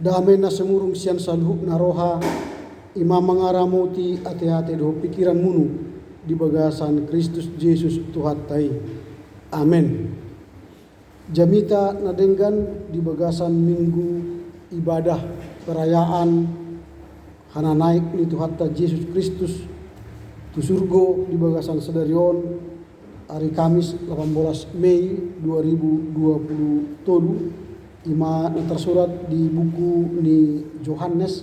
damai na semurung sian saluhuk na roha imam mangaramoti ate-ate do pikiran munu di bagasan Kristus Yesus Tuhan tai. Amin. Jamita nadenggan di bagasan minggu ibadah perayaan hana naik ni Tuhan ta Yesus Kristus tu surgo di bagasan sedarion hari Kamis 18 Mei 2020 tolu ima tersurat di buku ni Yohanes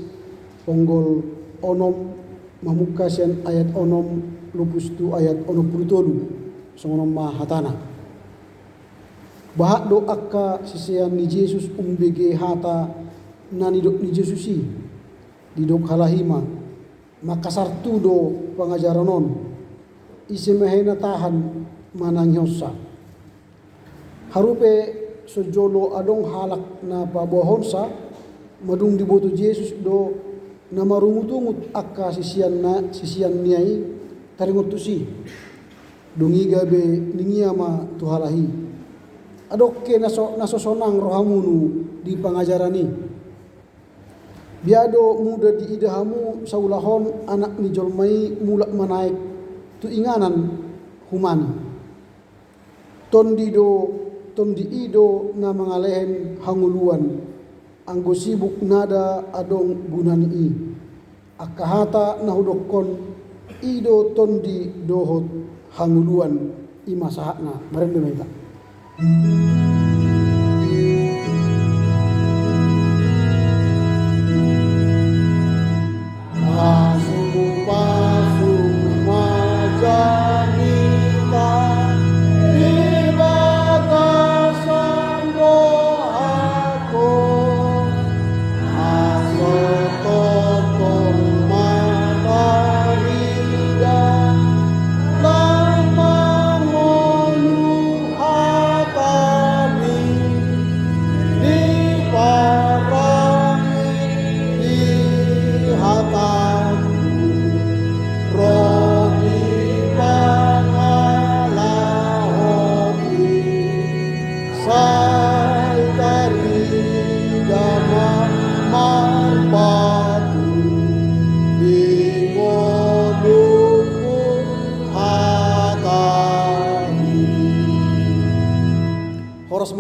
ponggol onom mamuka sian ayat onom lupus tu ayat onom puluh tolu songonom mahatana bahak do akka sisian ni Yesus umbege hata nani dok ni Yesusi di dok halahima makasar tu do pengajaran non isi mehena tahan manangyosa harupe sejolo adong halak na pabohonsa madung diboto Yesus do na marungut-ungut akka sisian niai taringot tusi dungiga be ningia ma tuhalahi adokke nasosonang rohamunu di pangajarani biado muda di idahamu saulahon anak ni jolmai mulak manaik tu inganan humani tondi ido na mangalehen hanguluan anggo sibuk nada adong gunani i akahata nahudokon ido tondi dohot hanguluan imasahakna marende meta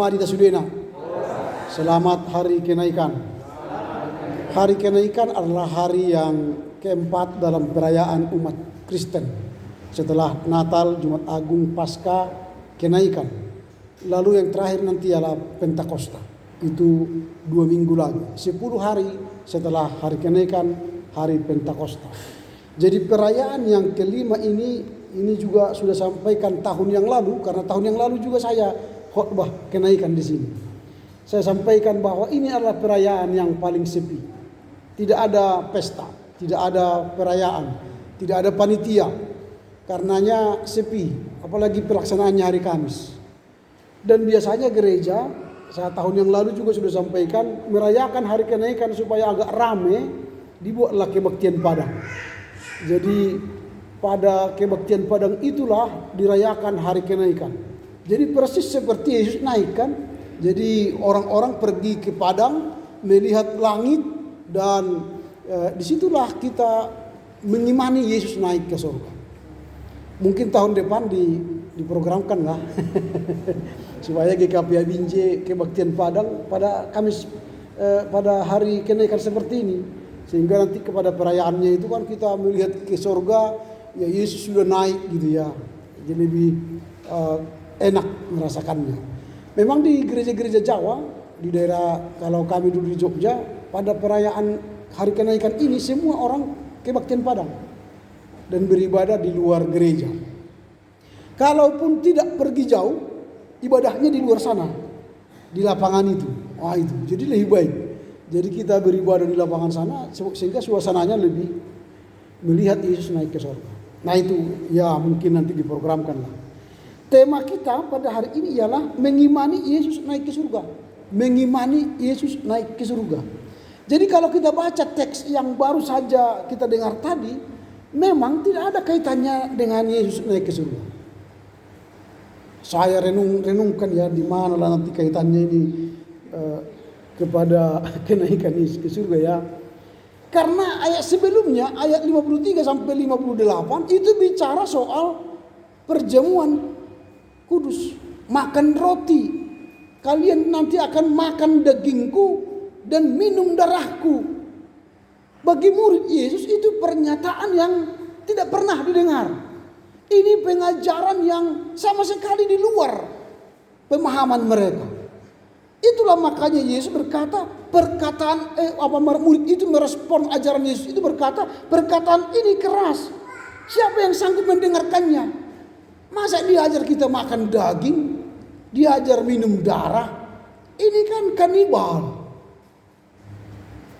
Marita Sudena. Selamat hari kenaikan. Hari kenaikan adalah hari yang keempat dalam perayaan umat Kristen. Setelah Natal, Jumat Agung, Paskah, kenaikan. Lalu yang terakhir nanti adalah Pentakosta. Itu 2 minggu lagi. 10 hari setelah hari kenaikan, hari Pentakosta. Jadi perayaan yang kelima ini juga sudah sampaikan tahun yang lalu, karena tahun yang lalu juga saya khotbah kenaikan di sini. Saya sampaikan bahwa ini adalah perayaan yang paling sepi. Tidak ada pesta, tidak ada perayaan, tidak ada panitia. Karenanya sepi, apalagi pelaksanaannya hari Kamis. Dan biasanya gereja, saat tahun yang lalu juga sudah sampaikan, merayakan hari kenaikan supaya agak rame, dibuatlah kebaktian Padang. Jadi pada kebaktian Padang itulah dirayakan hari kenaikan. Jadi persis seperti Yesus naik kan. Jadi orang-orang pergi ke Padang melihat langit dan disitulah kita mengimani Yesus naik ke surga. Mungkin tahun depan diprogramkan lah supaya GKP Binjai kebaktian Padang pada Kamis pada hari kenaikan seperti ini, sehingga nanti kepada perayaannya itu kan kita melihat ke surga ya Yesus sudah naik gitu ya. Jadi lebih enak merasakannya. Memang di gereja-gereja Jawa, di daerah kalau kami dulu di Jogja, pada perayaan hari kenaikan ini semua orang kebaktian Padang dan beribadah di luar gereja. Kalaupun tidak pergi jauh, ibadahnya di luar sana, di lapangan itu. Itu. Jadi lebih baik. Jadi kita beribadah di lapangan sana sehingga suasananya lebih melihat Yesus naik ke surga. Nah itu ya mungkin nanti diprogramkan lah. Tema kita pada hari ini ialah mengimani Yesus naik ke surga. Mengimani Yesus naik ke surga. Jadi kalau kita baca teks yang baru saja kita dengar tadi, memang tidak ada kaitannya dengan Yesus naik ke surga. Saya renungkan ya di mana lah nanti kaitannya ini kepada kenaikan Yesus ke surga ya. Karena ayat sebelumnya, ayat 53 sampai 58 itu bicara soal perjamuan kudus, makan roti. Kalian nanti akan makan dagingku dan minum darahku. Bagi murid Yesus itu pernyataan yang tidak pernah didengar. Ini pengajaran yang sama sekali di luar pemahaman mereka. Itulah makanya Yesus berkata, murid itu merespon ajaran Yesus itu berkata, perkataan ini keras. Siapa yang sanggup mendengarkannya? Masa diajar kita makan daging, diajar minum darah? Ini kan kanibal.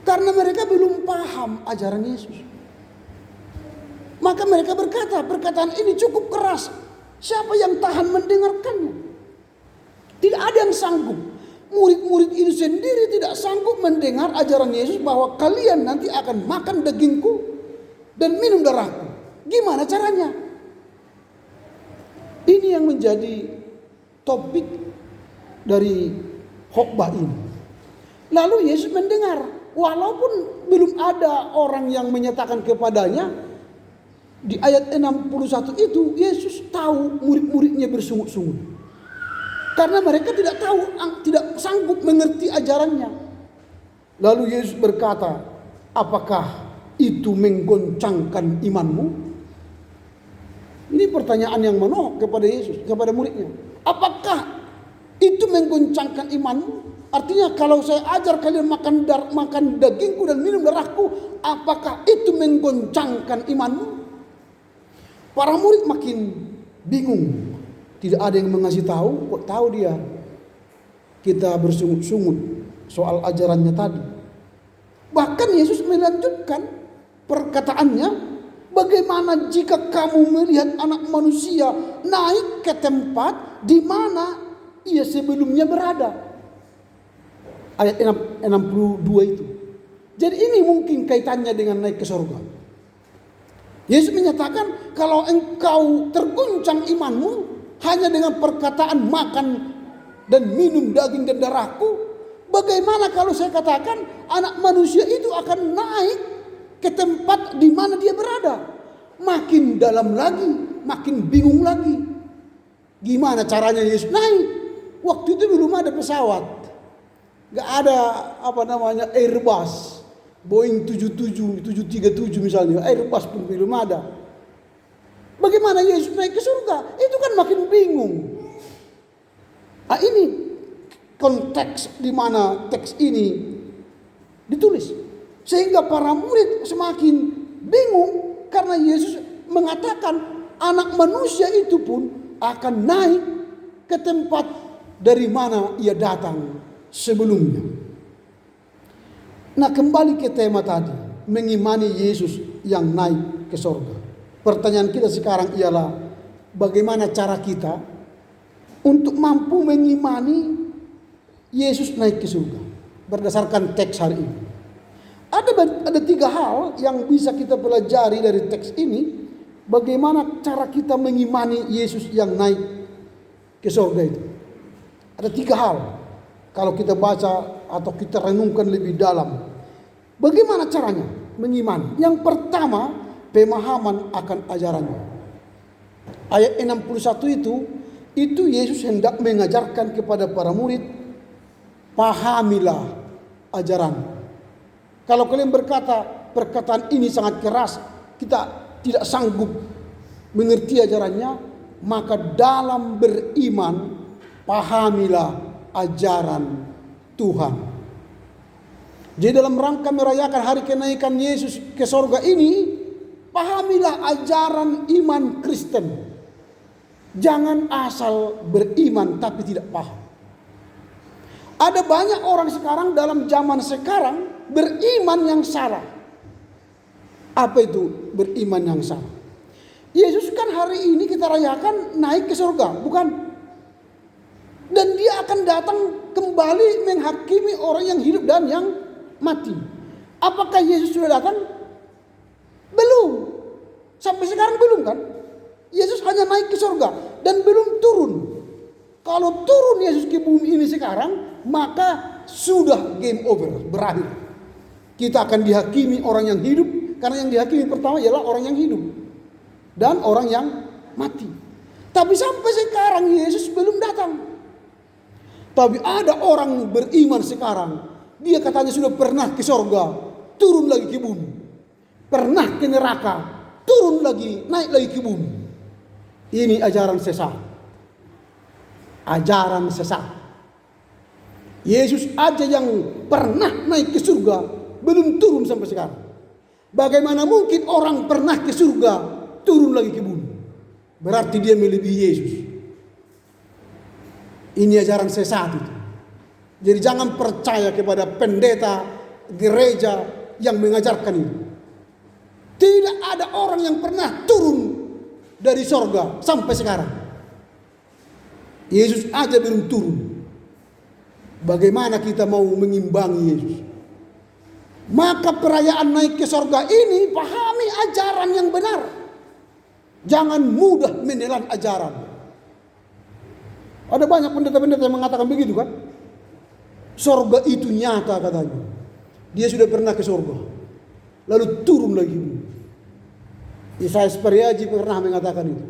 Karena mereka belum paham ajaran Yesus. Maka mereka berkata, perkataan ini cukup keras. Siapa yang tahan mendengarkannya? Tidak ada yang sanggup. Murid-murid ini sendiri tidak sanggup mendengar ajaran Yesus bahwa kalian nanti akan makan dagingku dan minum darahku. Gimana caranya? Ini yang menjadi topik dari khotbah ini. Lalu Yesus mendengar, walaupun belum ada orang yang menyatakan kepadanya, di ayat 61 itu Yesus tahu murid-muridnya bersungut-sungut. Karena mereka tidak tahu, tidak sanggup mengerti ajarannya. Lalu Yesus berkata, apakah itu menggoncangkan imanmu? Ini pertanyaan yang menohok kepada Yesus, kepada muridnya. Apakah itu menggoncangkan imanmu? Artinya kalau saya ajar kalian makan dagingku dan minum darahku, apakah itu menggoncangkan imanmu? Para murid makin bingung. Tidak ada yang mengasih tahu, kok tahu dia. Kita bersungut-sungut soal ajarannya tadi. Bahkan Yesus melanjutkan perkataannya, bagaimana jika kamu melihat anak manusia naik ke tempat di mana ia sebelumnya berada? Ayat 62 itu. Jadi ini mungkin kaitannya dengan naik ke surga. Yesus menyatakan, kalau engkau terguncang imanmu hanya dengan perkataan makan dan minum daging dan darahku, bagaimana kalau saya katakan anak manusia itu akan naik ke tempat di mana dia berada? Makin dalam lagi, makin bingung lagi. Gimana caranya Yesus naik? Waktu itu belum ada pesawat. Gak ada Airbus, Boeing 737 misalnya, Airbus pun belum ada. Bagaimana Yesus naik ke surga? Itu kan makin bingung. Nah, ini konteks di mana teks ini ditulis. Sehingga para murid semakin bingung karena Yesus mengatakan anak manusia itu pun akan naik ke tempat dari mana ia datang sebelumnya. Nah, kembali ke tema tadi, mengimani Yesus yang naik ke surga. Pertanyaan kita sekarang ialah, bagaimana cara kita untuk mampu mengimani Yesus naik ke surga berdasarkan teks hari ini? Ada 3 hal yang bisa kita pelajari dari teks ini. Bagaimana cara kita mengimani Yesus yang naik ke surga itu? Ada 3 hal. Kalau kita baca atau kita renungkan lebih dalam, bagaimana caranya mengimani? Yang pertama, pemahaman akan ajarannya. Ayat 61 itu Yesus hendak mengajarkan kepada para murid, pahamilah ajaran. Kalau kalian berkata perkataan ini sangat keras, kita tidak sanggup mengerti ajarannya, maka dalam beriman pahamilah ajaran Tuhan. Jadi dalam rangka merayakan hari kenaikan Yesus ke surga ini, pahamilah ajaran iman Kristen. Jangan asal beriman tapi tidak paham. Ada banyak orang sekarang dalam zaman sekarang beriman yang salah. Apa itu beriman yang salah? Yesus kan hari ini kita rayakan naik ke surga, bukan? Dan dia akan datang kembali menghakimi orang yang hidup dan yang mati. Apakah Yesus sudah datang? Belum. Sampai sekarang belum kan? Yesus hanya naik ke surga dan belum turun. Kalau turun Yesus ke bumi ini sekarang, maka sudah game over, berakhir. Kita akan dihakimi orang yang hidup, karena yang dihakimi pertama ialah orang yang hidup dan orang yang mati. Tapi sampai sekarang Yesus belum datang. Tapi ada orang beriman sekarang, dia katanya sudah pernah ke sorga, turun lagi ke bumi. Pernah ke neraka, turun lagi, naik lagi ke bumi. Ini ajaran sesat. Ajaran sesat. Yesus aja yang pernah naik ke surga, belum turun sampai sekarang. Bagaimana mungkin orang pernah ke surga, turun lagi ke bumi? Berarti dia melebihi Yesus. Ini ajaran sesat itu. Jadi jangan percaya kepada pendeta gereja yang mengajarkan itu. Tidak ada orang yang pernah turun dari sorga sampai sekarang. Yesus aja belum turun. Bagaimana kita mau mengimbangi Yesus? Maka perayaan naik ke sorga ini pahami ajaran yang benar. Jangan mudah menelan ajaran. Ada banyak pendeta-pendeta yang mengatakan begitu kan? Sorga itu nyata katanya. Dia sudah pernah ke sorga, lalu turun lagi. Yesaya Speriaji pernah mengatakan itu.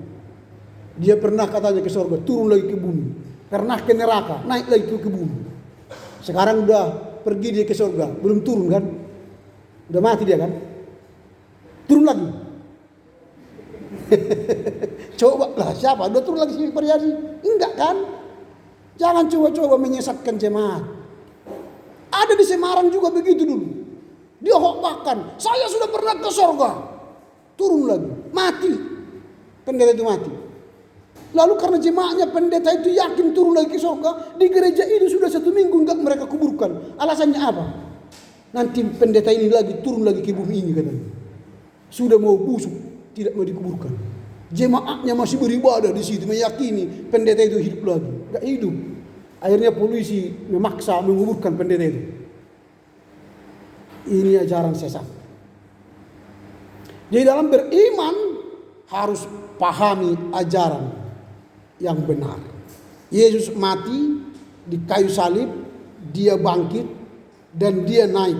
Dia pernah katanya ke sorga, turun lagi ke bumi. Pernah ke neraka, naik lagi ke bumi. Sekarang udah pergi dia ke sorga, belum turun kan? Udah mati dia kan? Turun lagi. Coba lah siapa? Udah turun lagi Speriaji? Enggak kan? Jangan coba-coba menyesatkan jemaat. Ada di Semarang juga begitu dulu. Dia khotbahkan, saya sudah pernah ke sorga. Turun lagi, mati. Pendeta itu mati. Lalu karena jemaatnya pendeta itu yakin turun lagi ke sorga, di gereja itu sudah 1 minggu enggak mereka kuburkan. Alasannya apa? Nanti pendeta ini lagi turun lagi ke bumi ini katanya. Sudah mau busuk, tidak mau dikuburkan. Jemaatnya masih beribadah di situ, meyakini pendeta itu hidup lagi. Enggak hidup. Akhirnya polisi memaksa menguburkan pendeta itu. Ini ajaran sesat. Jadi dalam beriman harus pahami ajaran yang benar. Yesus mati di kayu salib, dia bangkit dan dia naik.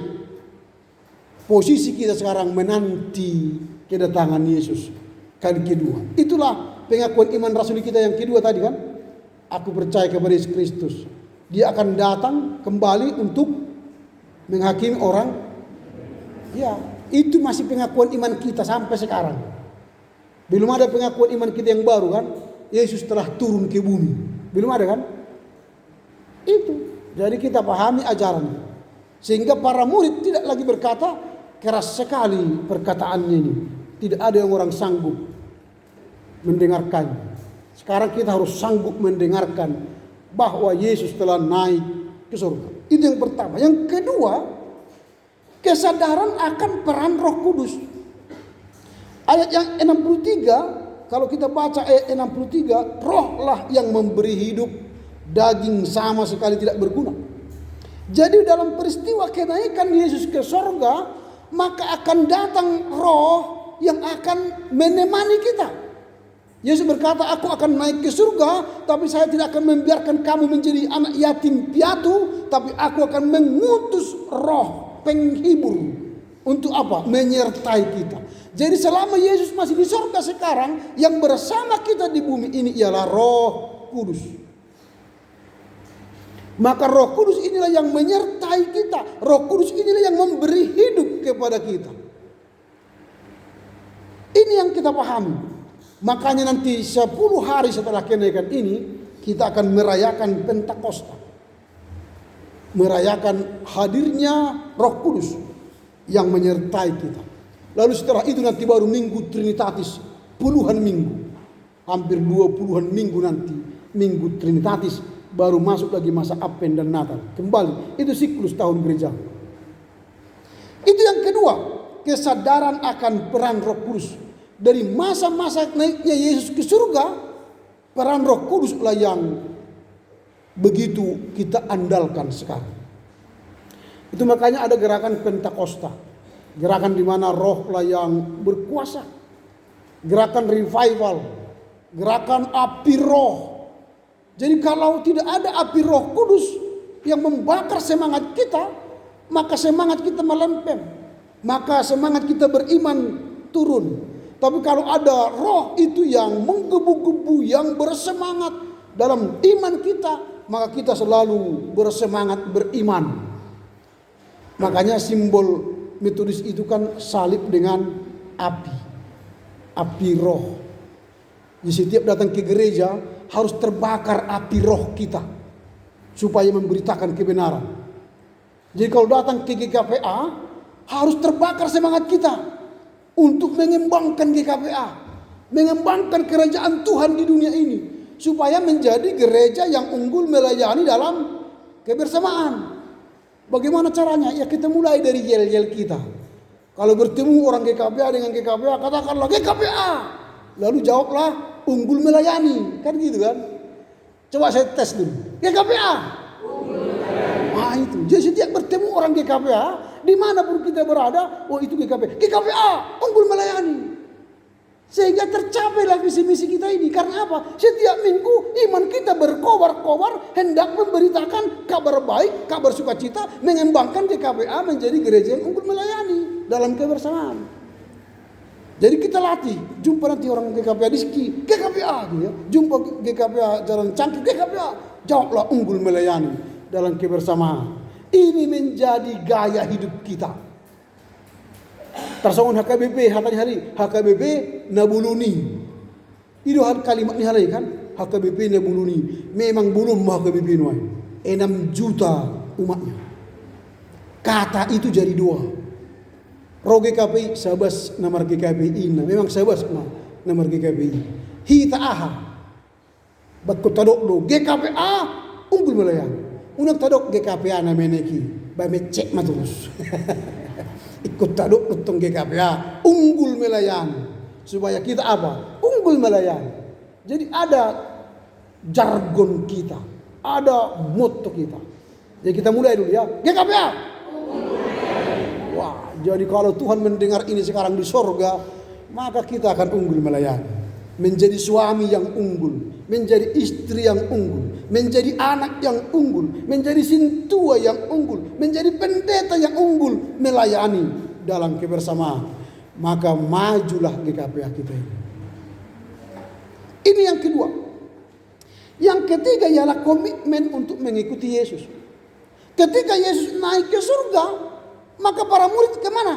Posisi kita sekarang menanti kedatangan Yesus kali kedua. Itulah pengakuan iman rasuli kita yang kedua tadi kan. Aku percaya kepada Yesus Kristus. Dia akan datang kembali untuk menghakimi orang. Ya, itu masih pengakuan iman kita sampai sekarang. Belum ada pengakuan iman kita yang baru kan. Yesus telah turun ke bumi. Belum ada kan? Itu. Jadi kita pahami ajaran. Sehingga para murid tidak lagi berkata, keras sekali perkataannya ini. Tidak ada yang orang sanggup mendengarkannya. Sekarang kita harus sanggup mendengarkan bahwa Yesus telah naik ke surga. Itu yang pertama. Yang kedua, kesadaran akan peran Roh Kudus. Ayat yang 63, kalau kita baca ayat 63, rohlah yang memberi hidup, daging sama sekali tidak berguna. Jadi dalam peristiwa kenaikan Yesus ke surga, maka akan datang roh yang akan menemani kita. Yesus berkata, aku akan naik ke surga, tapi saya tidak akan membiarkan kamu menjadi anak yatim piatu, tapi aku akan mengutus roh penghibur. Untuk apa? Menyertai kita. Jadi selama Yesus masih di surga sekarang, yang bersama kita di bumi ini ialah Roh Kudus. Maka Roh Kudus inilah yang menyertai kita. Roh Kudus inilah yang memberi hidup kepada kita. Ini yang kita pahami. Makanya nanti 10 hari setelah kenaikan ini, kita akan merayakan Pentakosta. Merayakan hadirnya Roh Kudus yang menyertai kita. Lalu setelah itu nanti baru Minggu Trinitatis, puluhan minggu. Hampir 20-an minggu nanti, Minggu Trinitatis, baru masuk lagi masa Advent dan Natal. Kembali, itu siklus tahun gereja. Itu yang kedua, kesadaran akan peran Roh Kudus. Dari masa-masa naiknya Yesus ke surga, peran Roh Kuduslah yang begitu kita andalkan sekarang. Itu makanya ada gerakan Pentakosta. Gerakan di mana rohlah yang berkuasa. Gerakan revival. Gerakan api roh. Jadi kalau tidak ada api Roh Kudus, yang membakar semangat kita, maka semangat kita melempem. Maka semangat kita beriman turun. Tapi kalau ada roh itu yang menggebu-gebu, yang bersemangat dalam iman kita, maka kita selalu bersemangat beriman. Makanya simbol metodis itu kan salib dengan api roh. Di setiap datang ke gereja harus terbakar api roh kita supaya memberitakan kebenaran. Jadi kalau datang ke GKPA harus terbakar semangat kita untuk mengembangkan GKPA, mengembangkan kerajaan Tuhan di dunia ini supaya menjadi gereja yang unggul melayani dalam kebersamaan. Bagaimana caranya? Ya kita mulai dari yel-yel kita. Kalau bertemu orang GKPA dengan GKPA, katakanlah GKPA. Lalu jawablah unggul melayani. Kan gitu kan? Coba saya tes dulu. GKPA. Nah itu. Jadi setiap bertemu orang GKPA, dimanapun kita berada, oh itu GKPA. GKPA, unggul melayani. Sehingga tercapailah visi misi kita ini. Karena apa? Setiap minggu iman kita berkobar-kobar hendak memberitakan kabar baik, kabar sukacita, mengembangkan GKPA menjadi gereja yang unggul melayani dalam kebersamaan. Jadi kita latih, jumpa nanti orang GKPA di Ski, GKPA gitu ya. Jumpa GKPA Jalan Cangkir, GKPA, jawablah unggul melayani dalam kebersamaan. Ini menjadi gaya hidup kita. Tersongon HKBP hari HKBP Nabuluni. Itu kalimat ni halai kan? HKBP Nabuluni. Memang belum HKBP nuai. 6 juta umatnya. Kata itu jadi 2. Ro GKPI sabas nomor GKPI. Memang sabas nomor GKPI. Hita aha. Bakut tadok do GKPA unggul melayani. Unak tadok GKPA na meneki. Ba mecek maturus. Ikut taduk tentang GKPA unggul melayani supaya kita apa? Unggul melayani. Jadi ada jargon kita, ada motto kita. Jadi kita mulai dulu ya. GKPA. Wah, jadi kalau Tuhan mendengar ini sekarang di sorga, maka kita akan unggul melayani. Menjadi suami yang unggul, menjadi istri yang unggul, menjadi anak yang unggul, menjadi sintua yang unggul, menjadi pendeta yang unggul, melayani dalam kebersamaan. Maka majulah GKPA kita ini. Ini yang kedua. Yang ketiga ialah komitmen untuk mengikuti Yesus. Ketika Yesus naik ke surga, maka para murid kemana?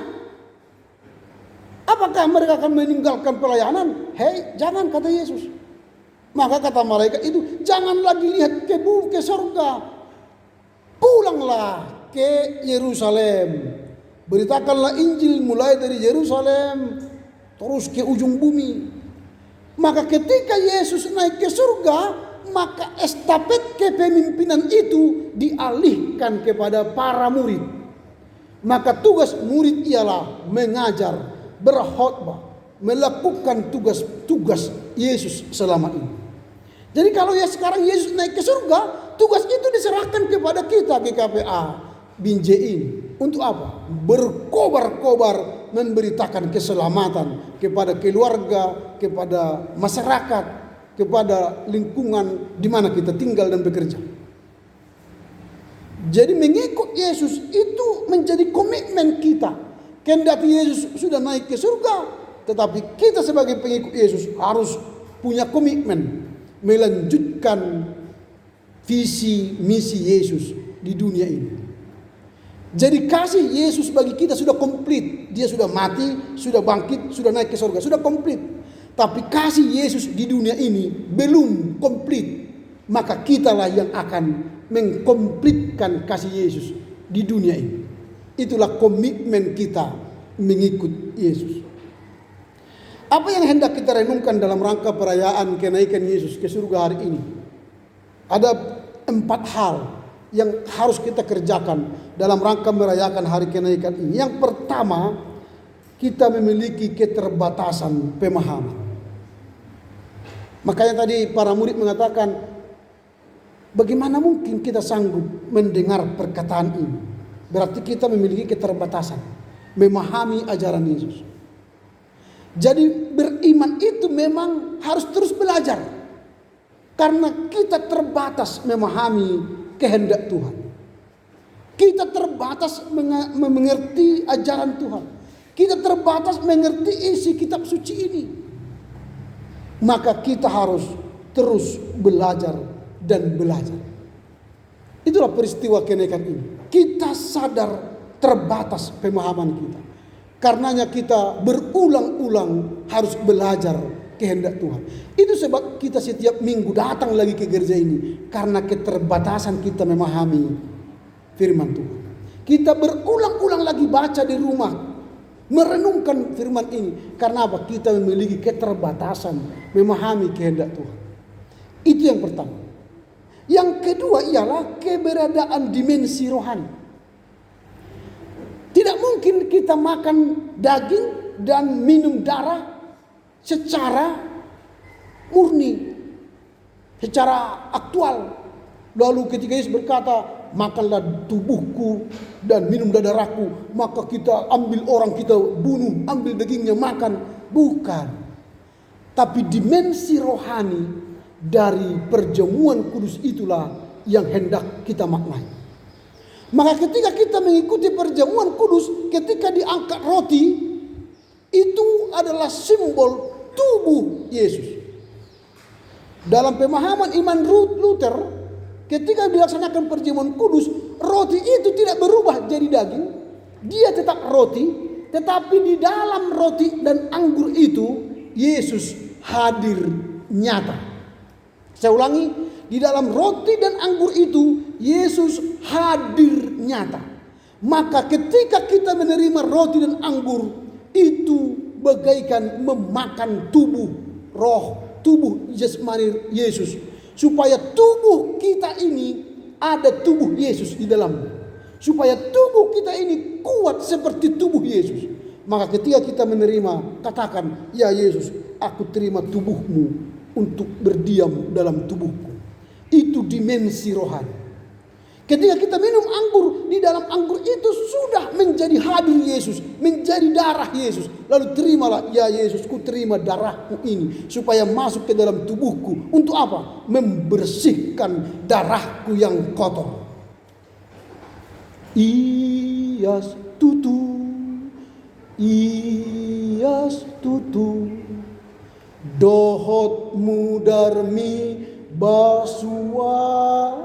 Apakah mereka akan meninggalkan pelayanan? Hei, jangan, kata Yesus. Maka kata malaikat itu, jangan lagi lihat ke surga. Pulanglah ke Yerusalem. Beritakanlah Injil mulai dari Yerusalem terus ke ujung bumi. Maka ketika Yesus naik ke surga, maka estafet kepemimpinan itu dialihkan kepada para murid. Maka tugas murid ialah mengajar, berkhotbah, melakukan tugas-tugas Yesus selama ini. Jadi kalau ya sekarang Yesus naik ke surga, tugas itu diserahkan kepada kita GKPA Binjai ini. Untuk apa? Berkobar-kobar memberitakan keselamatan kepada keluarga, kepada masyarakat, kepada lingkungan di mana kita tinggal dan bekerja. Jadi mengikut Yesus itu menjadi komitmen kita. Kendati Yesus sudah naik ke surga, tetapi kita sebagai pengikut Yesus harus punya komitmen melanjutkan visi misi Yesus di dunia ini. Jadi kasih Yesus bagi kita sudah komplit. Dia sudah mati, sudah bangkit, sudah naik ke surga, sudah komplit. Tapi kasih Yesus di dunia ini belum komplit. Maka kitalah yang akan mengkomplitkan kasih Yesus di dunia ini. Itulah komitmen kita mengikut Yesus. Apa yang hendak kita renungkan dalam rangka perayaan kenaikan Yesus ke surga hari ini? Ada 4 hal yang harus kita kerjakan dalam rangka merayakan hari kenaikan ini. Yang pertama, kita memiliki keterbatasan pemahaman. Makanya tadi para murid mengatakan, bagaimana mungkin kita sanggup mendengar perkataan ini? Berarti kita memiliki keterbatasan memahami ajaran Yesus. Jadi beriman itu memang harus terus belajar. Karena kita terbatas memahami kehendak Tuhan. Kita terbatas mengerti ajaran Tuhan. Kita terbatas mengerti isi kitab suci ini. Maka kita harus terus belajar dan belajar. Itulah peristiwa kenaikan ini. Kita sadar terbatas pemahaman kita. Karenanya kita berulang-ulang harus belajar kehendak Tuhan. Itu sebab kita setiap minggu datang lagi ke gereja ini. Karena keterbatasan kita memahami firman Tuhan. Kita berulang-ulang lagi baca di rumah, merenungkan firman ini. Karena apa? Kita memiliki keterbatasan memahami kehendak Tuhan. Itu yang pertama. Yang kedua ialah keberadaan dimensi rohani. Tidak mungkin kita makan daging dan minum darah secara murni, secara aktual. Lalu ketika Yesus berkata, makanlah tubuhku dan minum darahku, maka kita ambil orang, kita bunuh, ambil dagingnya makan. Bukan. Tapi dimensi rohani dari perjamuan kudus itulah yang hendak kita maknai. Maka ketika kita mengikuti perjamuan kudus, ketika diangkat roti, itu adalah simbol tubuh Yesus. Dalam pemahaman iman Luther, ketika dilaksanakan perjamuan kudus, roti itu tidak berubah jadi daging. Dia tetap roti, tetapi di dalam roti dan anggur itu, Yesus hadir nyata. Saya ulangi, di dalam roti dan anggur itu, Yesus hadir nyata. Maka ketika kita menerima roti dan anggur, itu bagaikan memakan tubuh roh, tubuh jasmani Yesus. Supaya tubuh kita ini ada tubuh Yesus di dalamnya. Supaya tubuh kita ini kuat seperti tubuh Yesus. Maka ketika kita menerima, katakan, ya Yesus, aku terima tubuhmu untuk berdiam dalam tubuhku. Itu dimensi rohani. Ketika kita minum anggur, di dalam anggur itu sudah menjadi hadir Yesus, menjadi darah Yesus. Lalu terimalah, ya Yesus, ku terima darahmu ini supaya masuk ke dalam tubuhku. Untuk apa? Membersihkan darahku yang kotor. Ias tutu, dohot mudarmi basuau,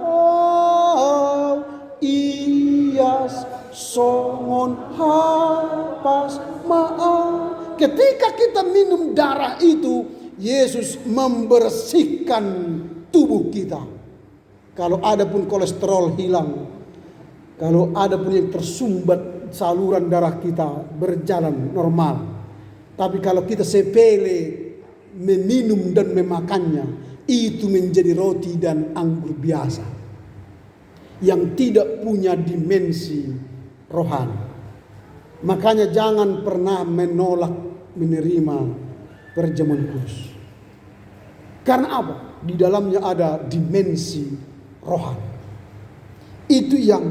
ias songon hapas maaf. Ketika kita minum darah itu, Yesus membersihkan tubuh kita. Kalau ada pun kolesterol hilang, kalau ada pun yang tersumbat, saluran darah kita berjalan normal. Tapi kalau kita sepele meminum dan memakannya, itu menjadi roti dan anggur biasa yang tidak punya dimensi rohani. Makanya jangan pernah menolak menerima perjamuan kudus. Karena apa? Di dalamnya ada dimensi rohani. Itu yang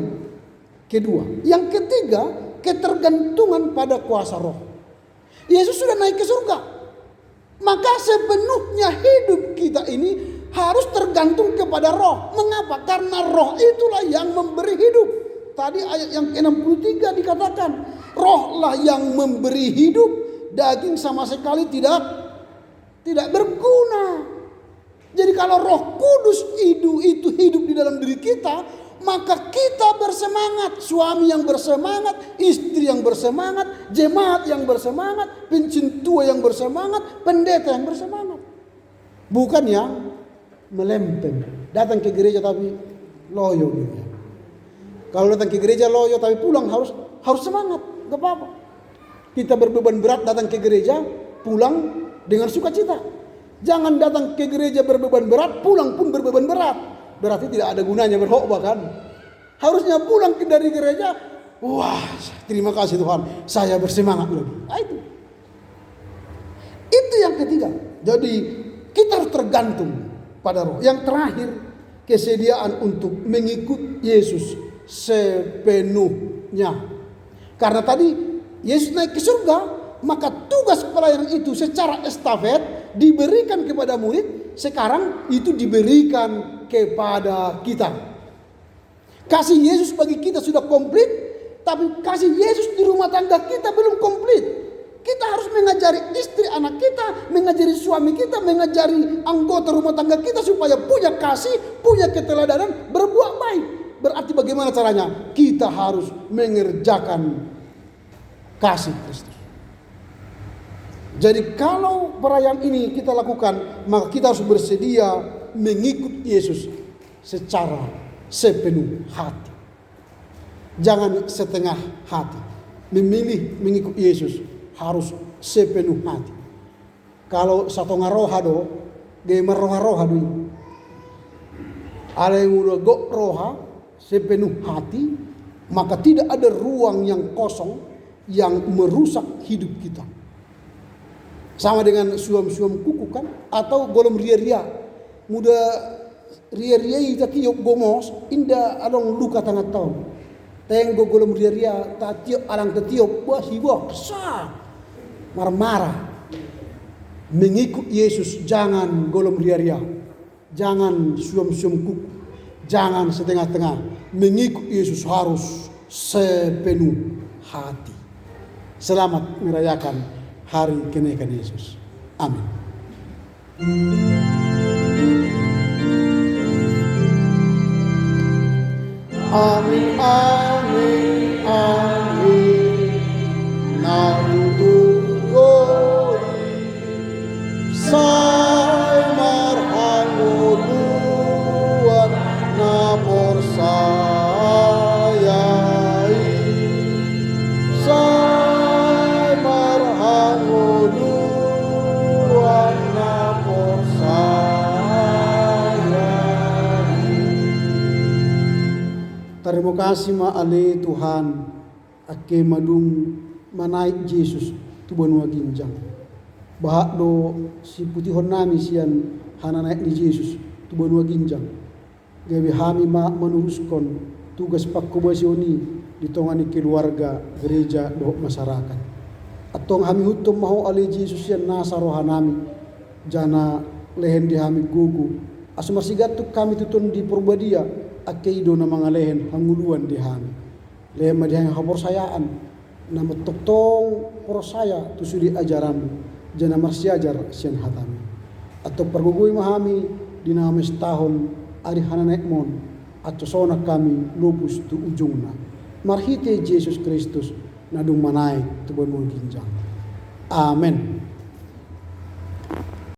kedua. Yang ketiga, ketergantungan pada kuasa roh. Yesus sudah naik ke surga. Maka sepenuhnya hidup kita ini harus tergantung kepada roh. Mengapa? Karena roh itulah yang memberi hidup. Tadi ayat yang ke-63 dikatakan, rohlah yang memberi hidup, daging sama sekali tidak berguna. Jadi kalau Roh Kudus itu hidup di dalam diri kita, maka kita bersemangat. Suami yang bersemangat, istri yang bersemangat, jemaat yang bersemangat, pencintua yang bersemangat, pendeta yang bersemangat. Bukan yang melempem. Datang ke gereja tapi loyo gitu. Kalau datang ke gereja loyo tapi pulang harus semangat, gak apa-apa. Kita berbeban berat datang ke gereja, pulang dengan sukacita. Jangan datang ke gereja berbeban berat, pulang pun berbeban berat. Berarti tidak ada gunanya berkhotbah kan. Harusnya pulang dari gereja, wah terima kasih Tuhan, saya bersemangat lagi. Itu yang ketiga. Jadi kita harus tergantung pada roh. Yang terakhir, kesediaan untuk mengikut Yesus sepenuhnya. Karena tadi Yesus naik ke surga, maka tugas pelayanan itu secara estafet diberikan kepada murid, sekarang itu diberikan kepada kita. Kasih Yesus bagi kita sudah komplit, tapi kasih Yesus di rumah tangga kita belum komplit. Kita harus mengajari istri anak kita, mengajari suami kita, mengajari anggota rumah tangga kita supaya punya kasih, punya keteladanan, berbuat baik. Berarti bagaimana caranya? Kita harus mengerjakan kasih Kristus. Jadi kalau perayaan ini kita lakukan, maka kita harus bersedia mengikut Yesus secara sepenuh hati. Jangan setengah hati. Memilih mengikut Yesus harus sepenuh hati. Kalau satu ngaroha do, gaya maroha-roha do. Ada yang udah go roha sepenuh hati, maka tidak ada ruang yang kosong yang merusak hidup kita. Sama dengan suam-suam kuku kan, atau golom ria-ria. Muda ria-ria ita tiop gomos, inda adong luka tengah tahun. Tenggo golom ria-ria, tak tiop alang tiop, wah hiwak, sah. Marah-marah. Mengikut Yesus jangan golom ria-ria. Jangan suam-suam kuku. Jangan setengah-tengah. Mengikut Yesus harus sepenuh hati. Selamat merayakan hari kenaikan Yesus. Amin. Amin, amin, amin. Natutugoi say marhanguluan na porsayai. Say marhanguluan na porsayai. Terima kasih ma'ale Tuhan ake madung manaik Yesus tu banua ginjang. Bahak do si putihon nami sian hana naik ni Yesus tu banua ginjang. Gawe hami ma menuruskan tugas pakkobasioni di tongani keluarga, gereja do masyarakat. Atong hami hutum mahu ale Yesus sian nasaroha nami jana lehen di hami gugu. Asumar sigatuk kami tutun di Purbadia akeido na mga lehen hanguluan di hami. Lehen madihang haporsayaan na matuktong porosaya tu sudi ajaran jana marsiajar sian hatami. Atau pergugoy mahami dinamis tahun ari hananaikmon atau sona kami lupus tu ujungna. Marhite Yesus Kristus na dung manaik tu banua ginjang. Amen.